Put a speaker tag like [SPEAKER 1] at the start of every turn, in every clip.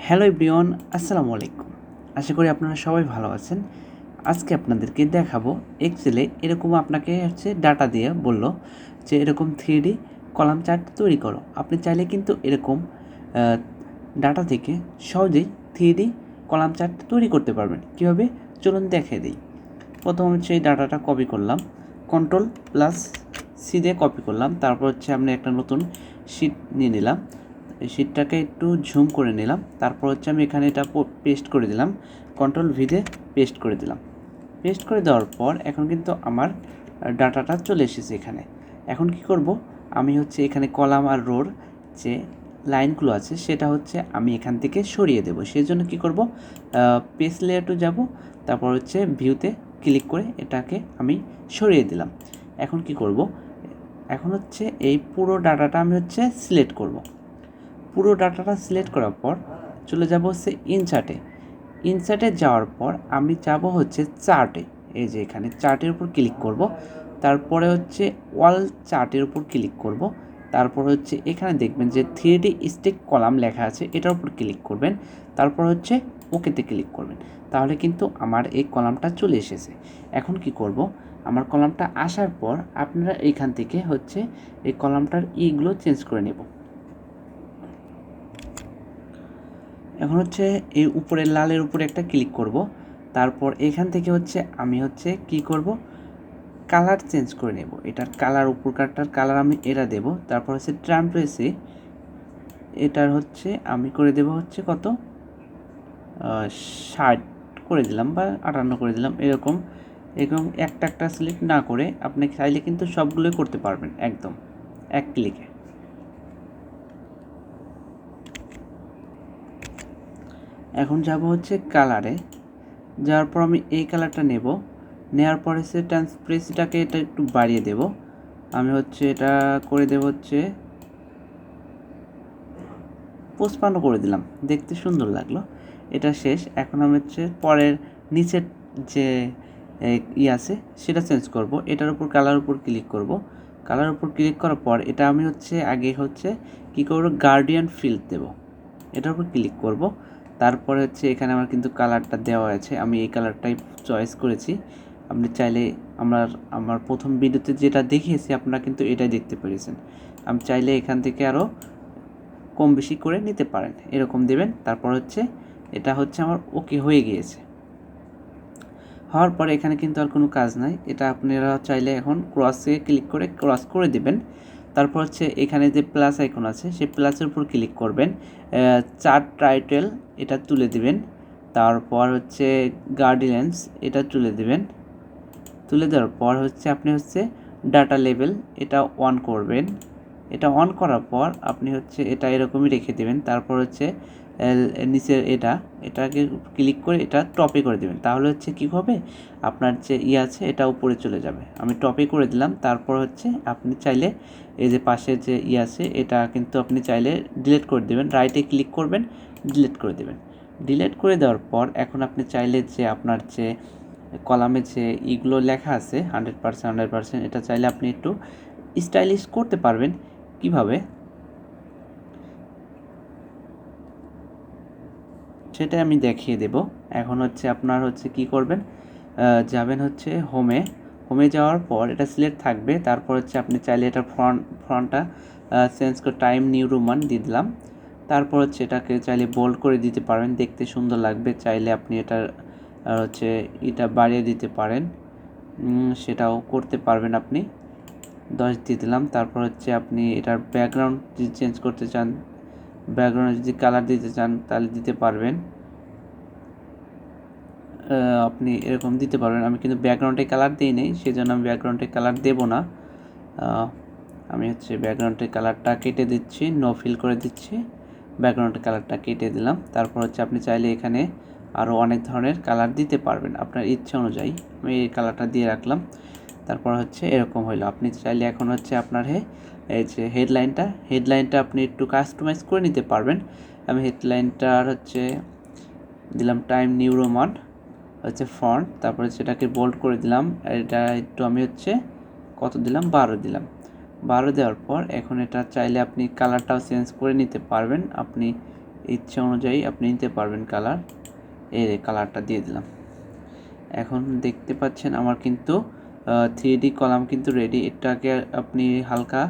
[SPEAKER 1] Hello everyone, আসসালামু আলাইকুম। আশা করি আপনারা সবাই ভালো আছেন। আজকে আপনাদেরকে দেখাবো এক্সেলে এরকম আপনাকে ডাটা দিয়ে বলল যে এরকম 3D কলাম চার্ট তৈরি করো। আপনি চাইলে কিন্তু এরকম ডাটা থেকে সহজেই 3D কলাম চার্ট তৈরি করতে পারবেন। কীভাবে চলুন দেখিয়ে দিই। প্রথম এই ডাটাটা কপি করলাম, Ctrl+C দিয়ে কপি করলাম। তারপর আমি একটা নতুন শিট নিয়ে নিলাম। এই শিটটাকে একটু ঝুম করে নিলাম। তারপর আমি এখানে এটা পেস্ট করে দিলাম, Ctrl+V দিয়ে পেস্ট করে দিলাম। পেস্ট করে দেওয়ার পর এখন কিন্তু আমার ডাটাটা চলে এসেছে এখানে। এখন কি করব, আমি এখানে কলাম আর রোর যে লাইনগুলো আছে সেটা আমি এখান থেকে সরিয়ে দেব। সেই জন্য কী করব, পেস্ট লেয়ারটু যাব, তারপর ভিউতে ক্লিক করে এটাকে আমি সরিয়ে দিলাম। এখন কি করব, এখন এই পুরো ডাটাটা আমি সিলেক্ট করব। পুরো ডাটাটা সিলেক্ট করার পর চলে যাব ইনসার্টে। ইনসার্টে যাওয়ার পর আমি যাব চার্টে। এই যে এখানে চার্টের উপর ক্লিক করব। তারপরে ওয়াল চার্টের উপর ক্লিক করব। তারপর এখানে দেখবেন যে 3D স্টিক কলাম লেখা আছে, এটার উপর ক্লিক করবেন। তারপর ওকেতে ক্লিক করবেন। তাহলে কিন্তু আমার এই কলামটা চলে এসেছে। এখন কি করব, আমার কলামটা আসার পর আপনারা এইখান থেকে এই কলামটার ইগুলো চেঞ্জ করে নেব। এখন এই উপরে লালের উপরে একটা ক্লিক করব। তারপর এখান থেকে আমি কি করব, কালার চেঞ্জ করে নেব। এটার কালার, উপরকারটার কালার আমি এটা দেব। তারপর ট্রান্সপারেন্সি এটার আমি করে দেব কত 60 করে দিলাম বা 58 করে দিলাম। এরকম একটা একটা সিলেক্ট না করে আপনি চাইলে কিন্তু সবগুলোই করতে পারবেন একদম এক ক্লিকে। এখন যাব কালারে। যাওয়ার পর আমি এই কালারটা নেব। নেওয়ার পরে ট্রান্সপারেন্সিটাকে এটা একটু বাড়িয়ে দেব। আমি এটা করে দেব 55 করে দিলাম, দেখতে সুন্দর লাগলো। এটা শেষ। এখন আমি পরের নিচের যে আছে সেটা চেঞ্জ করব। এটার উপর কালার উপর ক্লিক করব। কালার উপর ক্লিক করার পর এটা আমি আগে কি করব, গার্ডিয়ান ফিল্ড দেব। এটার উপর ক্লিক করব। তারপরে এখানে আমার কিন্তু কালারটা দেওয়া আছে, আমি এই কালারটাই চয়েস করেছি। আপনি চাইলে আমার প্রথম ভিডিওতে যেটা দেখিয়েছি আপনারা কিন্তু এটাই দেখতে পেরেছেন। আমি চাইলে এখান থেকে আরও কম বেশি করে নিতে পারেন, এরকম দেবেন। তারপর এটা আমার ওকে হয়ে গিয়েছে। হওয়ার পরে এখানে কিন্তু আর কোনো কাজ নাই। এটা আপনারা চাইলে এখন ক্রসে ক্লিক করে ক্রস করে দেবেন। তারপর এখানে যে প্লাস আইকন আছে সেই প্লাসের উপর ক্লিক করবেন। চার্ট টাইটেল এটা তুলে দিবেন। তারপর গাইডলাইন্স এটা তুলে দিবেন। তুলে দেওয়ার পর আপনি ডাটা লেভেল এটা অন করবেন। এটা অন করার পর আপনি এটা এরকমই রেখে দেবেন। তারপর নিচের এটাকে ক্লিক করে এটা টপে করে দেবেন। তাহলে কী হবে, আপনার যে আছে এটা উপরে চলে যাবে। আমি টপে করে দিলাম। তারপর আপনি চাইলে এই যে পাশে যে আছে এটা কিন্তু আপনি চাইলে ডিলিট করে দেবেন। রাইটে ক্লিক করবেন, ডিলিট করে দেবেন। ডিলিট করে দেওয়ার পর এখন আপনি চাইলে আপনার কলামে ইগুলো লেখা আছে 100% এটা চাইলে আপনি একটু স্টাইলিশ করতে পারবেন। কিভাবে সেটা আমি দেখিয়ে দেব। এখন আপনার কি করবেন, যাবেন হোমে যাওয়ার পর এটা সিলেক্ট থাকবে। তারপর আপনি চাইলে এটার ফ্রন্টটা চেঞ্জ করে টাইম নিউ রোমান দিয়ে দিলাম। তারপর এটাকে চাইলে বোল্ড করে দিতে পারেন, দেখতে সুন্দর লাগবে। চাইলে আপনি এটার এটা বাড়িয়ে দিতে পারেন, সেটাও করতে পারবেন। আপনি 10 দিয়ে দিলাম। তারপর আপনি এটার ব্যাকগ্রাউন্ড যদি চেঞ্জ করতে চান, ব্যাকগ্রাউন্ডে যদি কালার দিতে চান তাহলে দিতে পারবেন। আপনি এরকম দিতে পারবেন। আমি কিন্তু ব্যাকগ্রাউন্ডে কালার দিই নেই, সেজন্য আমি ব্যাকগ্রাউন্ডে কালার দেব না। আমি ব্যাকগ্রাউন্ডের কালারটা কেটে দিচ্ছি, নো ফিল করে দিচ্ছি। ব্যাকগ্রাউন্ডের কালারটা কেটে দিলাম। তারপর আপনি চাইলে এখানে আরও অনেক ধরনের কালার দিতে পারবেন আপনার ইচ্ছা অনুযায়ী। আমি এই কালারটা দিয়ে রাখলাম। তারপর এরকম হইলো। আপনি চাইলে এখন আপনার এই যে হেডলাইনটা আপনি একটু কাস্টমাইজ করে নিতে পারবেন। আমি হেডলাইনটার দিলাম টাইম নিউ রোমান ফন্ট। তারপরে সেটাকে বোল্ড করে দিলাম। এটা একটু আমি কত দিলাম, 12 দিলাম। 12 দেওয়ার পর এখন এটা চাইলে আপনি কালারটাও চেঞ্জ করে নিতে পারবেন। আপনি ইচ্ছা অনুযায়ী আপনি নিতে পারবেন কালার। এই কালারটা দিয়ে দিলাম। এখন দেখতে পাচ্ছেন আমার কিন্তু 3D কলাম কিন্তু রেডি। এটাকে আপনি হালকা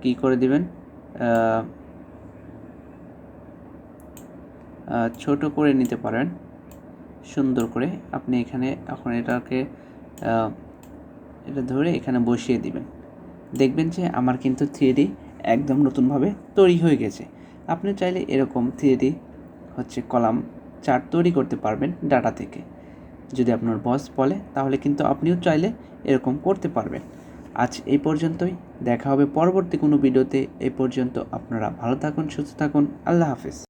[SPEAKER 1] কি করে দিবেন, ছোট করে নিতে পারেন সুন্দর করে। আপনি এখানে এখন এটাকে এটা ধরে এখানে বসিয়ে দিবেন। দেখবেন যে আমার কিন্তু 3D একদম নতুনভাবে তৈরি হয়ে গেছে। আপনি চাইলে এরকম 3D কলাম চার্ট তৈরি করতে পারবেন ডাটা থেকে। যদি আপনার বস বলে তাহলে কিন্তু আপনিও চাইলে এরকম করতে পারবেন। আজ এই পর্যন্তই, দেখা হবে পরবর্তী কোনো ভিডিওতে। এই পর্যন্ত আপনারা ভালো থাকুন, সুস্থ থাকুন। আল্লাহ হাফেজ।